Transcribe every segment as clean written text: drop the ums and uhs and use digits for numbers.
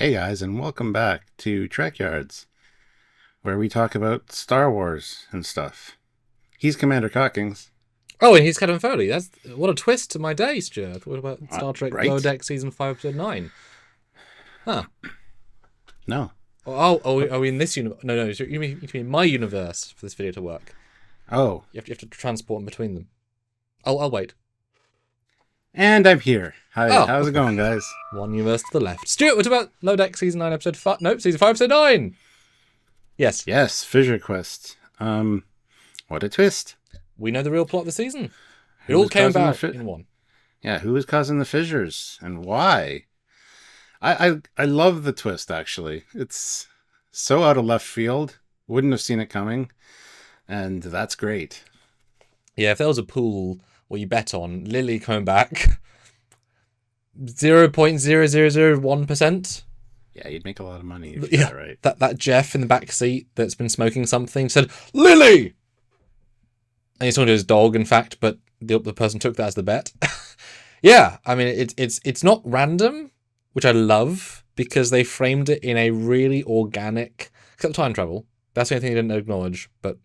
Hey guys, and welcome back to Trekyards, where we talk about Star Wars and stuff. He's Commander Cockings. Oh, and he's Kevin Foley. That's what a twist to my day, Stuart. What about Star Trek Right? Lower Deck Season 5, Episode 9? Huh. No. Are we in this universe? No, you mean my universe for this video to work. Oh. You have to transport in between them. I'll wait. And I'm here. Hi, Oh. How's it going, guys? One universe to the left. Stuart, what about Lower Deck Season 9, Episode 5? Nope, Season 5, Episode 9! Yes. Yes, Fissure Quest. What a twist. We know the real plot of the season. It Who all was came causing the about in one. Yeah, who is causing the fissures and why? I love the twist, actually. It's so out of left field. Wouldn't have seen it coming. And that's great. Yeah, if there was a pool where you bet on Lily coming back 0.0001%. Yeah, you'd make a lot of money if you got it right. That Jeff in the back seat that's been smoking something said, Lily! And he's talking to his dog, in fact, but the person took that as the bet. Yeah, I mean, it's not random, which I love, because they framed it in a really organic, except time travel. That's the only thing they didn't acknowledge, but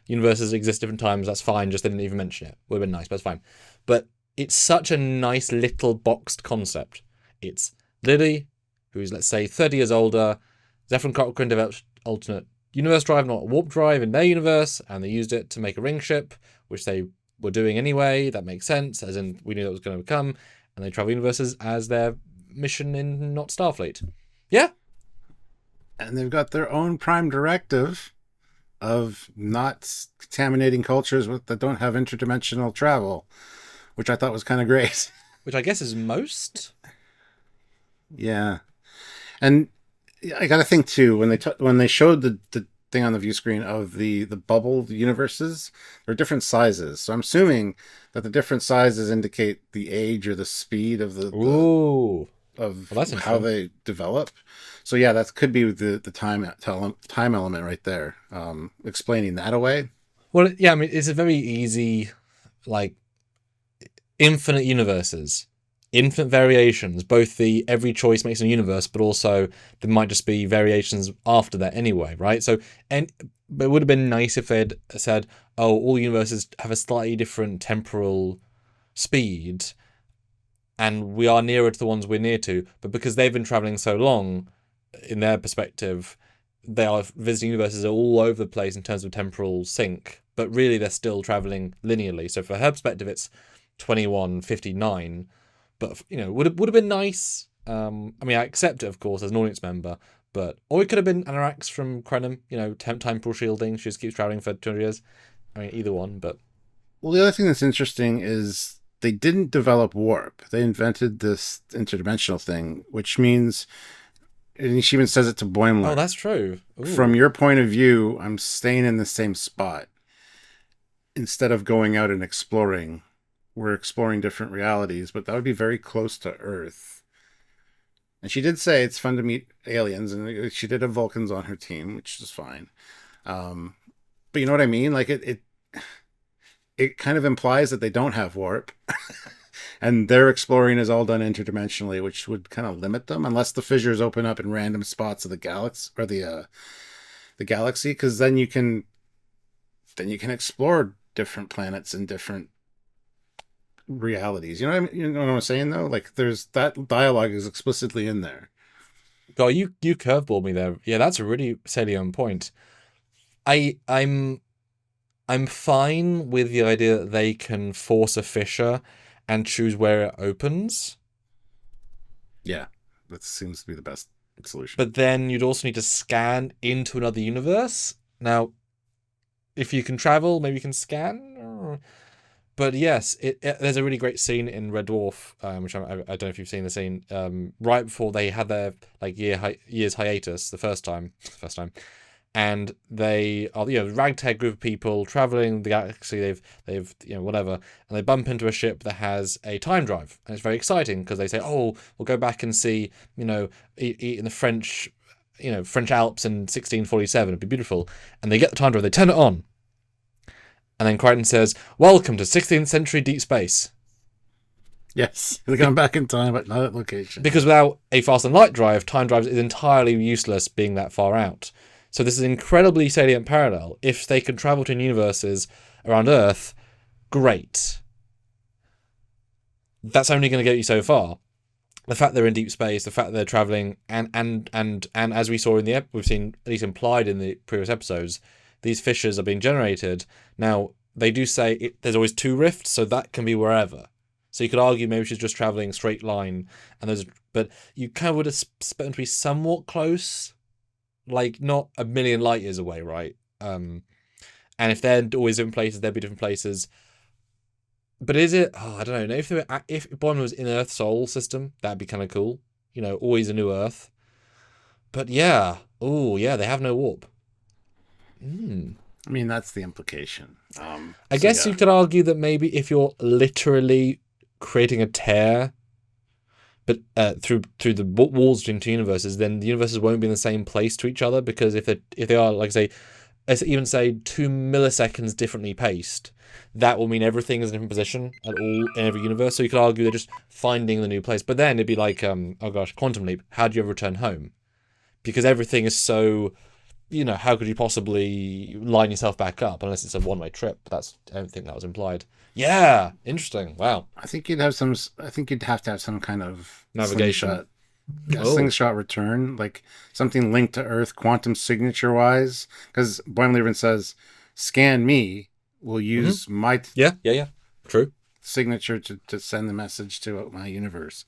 universes exist different times, that's fine, just they didn't even mention it. Would have been nice, but that's fine. But it's such a nice little boxed concept. It's Lily, who's, let's say, 30 years older. Zephyr Cochrane developed alternate universe drive, not warp drive, in their universe, and they used it to make a ring ship, which they were doing anyway. That makes sense, as in we knew that was going to come, and they travel universes as their mission in not Starfleet. Yeah. And they've got their own prime directive of not contaminating cultures that don't have interdimensional travel, which I thought was kind of great. Which I guess is most. Yeah. And I got to think too, when they showed the thing on the view screen of the bubbled universes, they're different sizes. So I'm assuming that the different sizes indicate the age or the speed of how they develop. So yeah, that could be the time element right there, explaining that away. Well, yeah, I mean, it's a very easy, like, infinite universes. Infinite variations, both the every choice makes a universe, but also there might just be variations after that anyway, right? But it would have been nice if they'd said, oh, all universes have a slightly different temporal speed, and we are nearer to the ones we're near to, but because they've been traveling so long, in their perspective, they are visiting universes all over the place in terms of temporal sync, but really they're still traveling linearly. So for her perspective, it's 2159. But, would have been nice. I mean, I accept it, of course, as an audience member. Or it could have been Anarax from Krenim, temporal shielding. She just keeps traveling for 200 years. I mean, either one, but... Well, the other thing that's interesting is they didn't develop warp. They invented this interdimensional thing, which means... And she even says it to Boimler. Oh, that's true. Ooh. From your point of view, I'm staying in the same spot. Instead of going out and exploring... We're exploring different realities, but that would be very close to Earth. And she did say it's fun to meet aliens, and she did have Vulcans on her team, which is fine. But you know what I mean? Like it kind of implies that they don't have warp, and their exploring is all done interdimensionally, which would kind of limit them, unless the fissures open up in random spots of the galaxy or the galaxy, because then you can explore different planets and different realities. You know what I'm saying though? Like there's that dialogue is explicitly in there. Oh, you curveballed me there. Yeah, that's a really salient point. I'm fine with the idea that they can force a fissure and choose where it opens. Yeah, that seems to be the best solution. But then you'd also need to scan into another universe. Now, if you can travel, maybe you can scan. But yes, there's a really great scene in Red Dwarf, which I don't know if you've seen the scene, right before they had their year's hiatus the first time, and they are ragtag group of people traveling the galaxy. They've whatever, and they bump into a ship that has a time drive, and it's very exciting because they say, oh, we'll go back and see eat in the French Alps in 1647. It'd be beautiful, and they get the time drive, they turn it on. And then Crichton says, welcome to 16th century deep space. Yes, they're going back in time, but not at location. Because without a fast and light drive, time drive is entirely useless being that far out. So this is an incredibly salient parallel. If they can travel between universes around Earth, great. That's only going to get you so far. The fact they're in deep space, the fact that they're traveling, and as we saw in the we've seen at least implied in the previous episodes, these fissures are being generated. Now they do say there's always two rifts, so that can be wherever. So you could argue maybe she's just traveling a straight line, but you kind of would expect them to be somewhat close, like not a million light years away, right? And if they're always different places, there'd be different places. But is it? Oh, I don't know. If Bond was in Earth's solar system, that'd be kind of cool. Always a new Earth. But yeah, they have no warp. I mean, that's the implication. I guess you could argue that maybe if you're literally creating a tear, but through the walls between two universes, then the universes won't be in the same place to each other, because if they are, like say, let's even say 2 milliseconds differently paced, that will mean everything is in a different position at all in every universe. So you could argue they're just finding the new place. But then it'd be like, quantum leap. How do you ever return home? Because everything is so, how could you possibly line yourself back up unless it's a one-way trip? I don't think that was implied. Yeah, interesting. Wow. I think you'd have to have some kind of navigation. Slingshot return, like something linked to Earth quantum signature wise. Because Boimler says, "Scan me." Will use my true signature to send the message to my universe.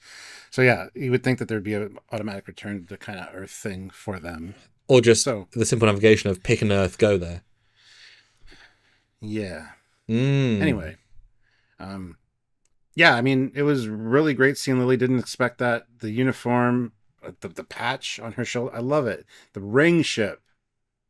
So yeah, you would think that there'd be an automatic return to the kind of Earth thing for them, or just the simple navigation of pick an Earth, go there. Yeah. Anyway, yeah, I mean, it was really great seeing Lily. Didn't expect that. The uniform, the patch on her shoulder, I love it. The ring ship.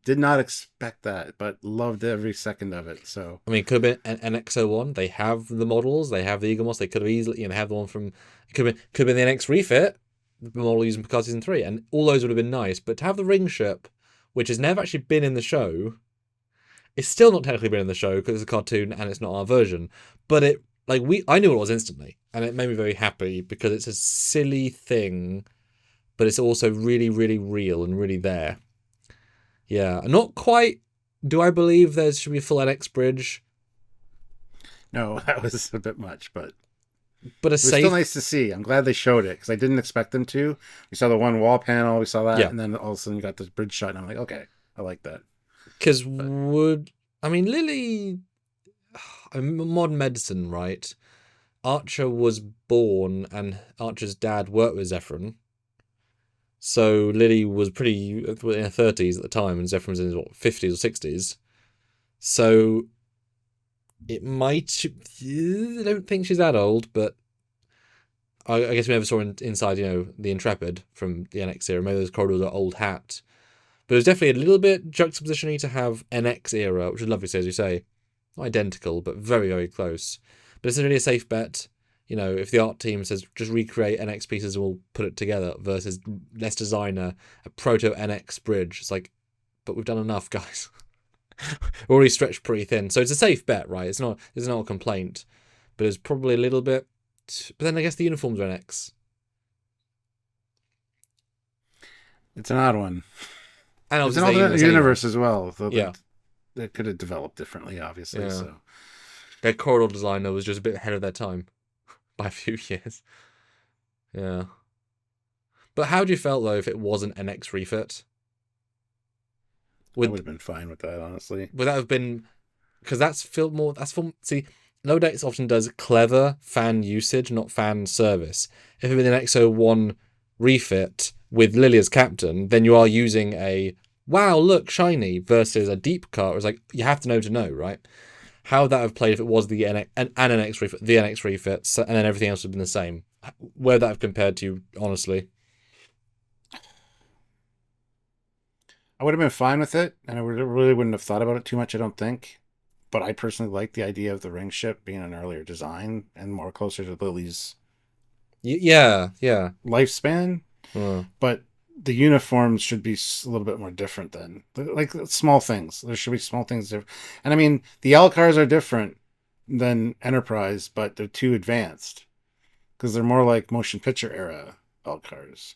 Did not expect that, but loved every second of it. So I mean, it could have been an NX-01. They have the models. They have the Eagle models. They could have easily, have the one from. It could have been the NX refit, the model used in Picard season 3, and all those would have been nice. But to have the ring ship, which has never actually been in the show, it's still not technically been in the show because it's a cartoon and it's not our version. But I knew what it was instantly, and it made me very happy because it's a silly thing, but it's also really, really real and really there. Yeah, not quite. Do I believe there should be a full NX bridge? No, that was a bit much, but it was still nice to see. I'm glad they showed it because I didn't expect them to. We saw the one wall panel, we saw that, and then all of a sudden you got this bridge shot, and I'm like, okay, I like that. Because Lily, modern medicine, right? Archer was born, and Archer's dad worked with Zephyrin. So Lily was pretty in her 30s at the time, and Zephyr's in his 50s or 60s. So it might. I don't think she's that old, but I guess we never saw inside, the Intrepid from the NX era. Maybe those corridors are old hat. But it was definitely a little bit juxtaposition-y to have NX era, which is lovely, as you say. Not identical, but very, very close. But it's really a safe bet. If the art team says just recreate NX pieces and we'll put it together versus let's design a proto NX bridge. It's like, but we've done enough, guys. We're already stretched pretty thin. So it's a safe bet, right? It's not a complaint, but it's probably a little bit. But then I guess the uniforms are NX. It's an odd one. And it's an alternate universe as well. So yeah. That could have developed differently, obviously. Yeah. So their corridor designer was just a bit ahead of their time. By a few years. Yeah. But how do you felt, though, if it wasn't an NX refit? I would have been fine with that, honestly. Would that have been... Because that's felt more... See, Lower Decks often does clever fan usage, not fan service. If it had been an X01 refit with Lily as captain, then you are using a, wow, look, shiny, versus a deep cut. It's like, you have to know, right? How would that have played if it was the NX refit, the NX refit, and then everything else would have been the same? Where would that have compared to, honestly? I would have been fine with it, and I really wouldn't have thought about it too much, I don't think. But I personally like the idea of the ring ship being an earlier design and more closer to Lily's lifespan. But the uniforms should be a little bit more different then. Like small things. There should be small things different. And I mean, the L cars are different than Enterprise, but they're too advanced. because they're more like motion picture era belt cars.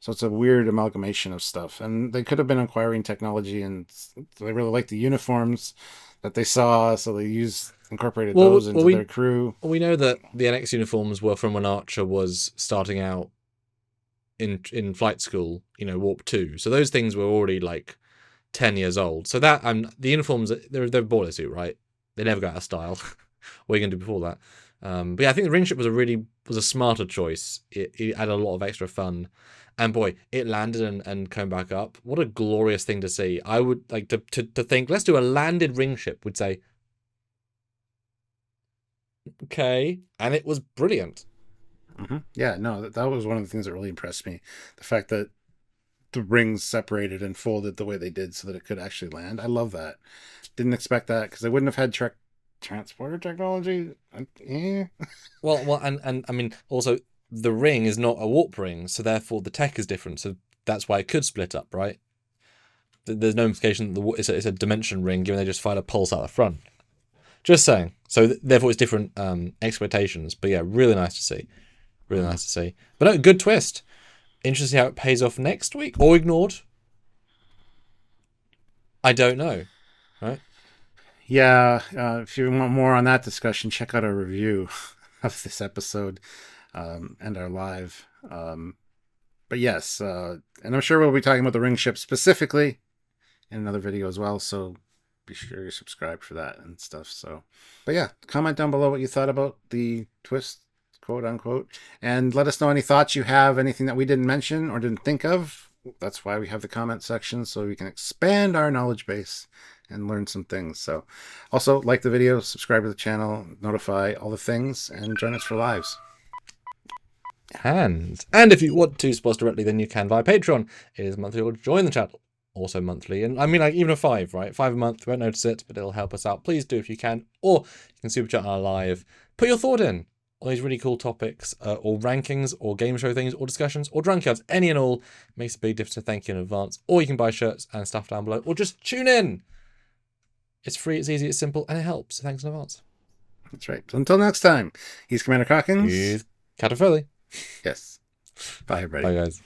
So it's a weird amalgamation of stuff. And they could have been acquiring technology, and they really liked the uniforms that they saw, so they incorporated those into their crew. We know that the NX uniforms were from when Archer was starting out in flight school, Warp 2. So those things were already like 10 years old. So that the uniforms, they're boiler suit, right? They never go out of style. What are you going to do before that? But yeah, I think the ring ship was a smarter choice. It added a lot of extra fun. And boy, it landed and came back up. What a glorious thing to see. I would like to think, let's do a landed ring ship. Would say, okay. And it was brilliant. Mm-hmm. Yeah, no, that was one of the things that really impressed me. The fact that the rings separated and folded the way they did so that it could actually land. I love that. Didn't expect that because they wouldn't have had transporter technology. Well, and I mean, also, the ring is not a warp ring, so therefore the tech is different. So that's why it could split up, right? There's no implication that it's a dimension ring, given they just fired a pulse out the front. Just saying. So therefore it's different expectations. But yeah, really nice to see. Really nice to see. But no, good twist. Interesting to see how it pays off next week. Or ignored. I don't know. Right? Yeah, if you want more on that discussion, check out our review of this episode and our live. But yes, and I'm sure we'll be talking about the ring ship specifically in another video as well, so be sure you subscribe for that and stuff. So, but yeah, comment down below what you thought about the twist, quote unquote, and let us know any thoughts you have, anything that we didn't mention or didn't think of. That's why we have the comment section, so we can expand our knowledge base and learn some things. So also like the video, subscribe to the channel, notify all the things, and join us for lives. And if you want to support us directly, then you can via Patreon. It is monthly, or join the channel. Also monthly. And I mean, like, even a $5, right? $5 a month, you won't notice it, but it'll help us out. Please do if you can. Or you can super chat on our live. Put your thought in on these really cool topics, or rankings, or game show things, or discussions, or drunkyards. Any and all makes a big difference. So thank you in advance. Or you can buy shirts and stuff down below. Or just tune in. It's free, it's easy, it's simple, and it helps. So thanks in advance. That's right. So until next time, he's Commander Calkins. He's Captain Foley. Yes. Bye, everybody. Bye, guys.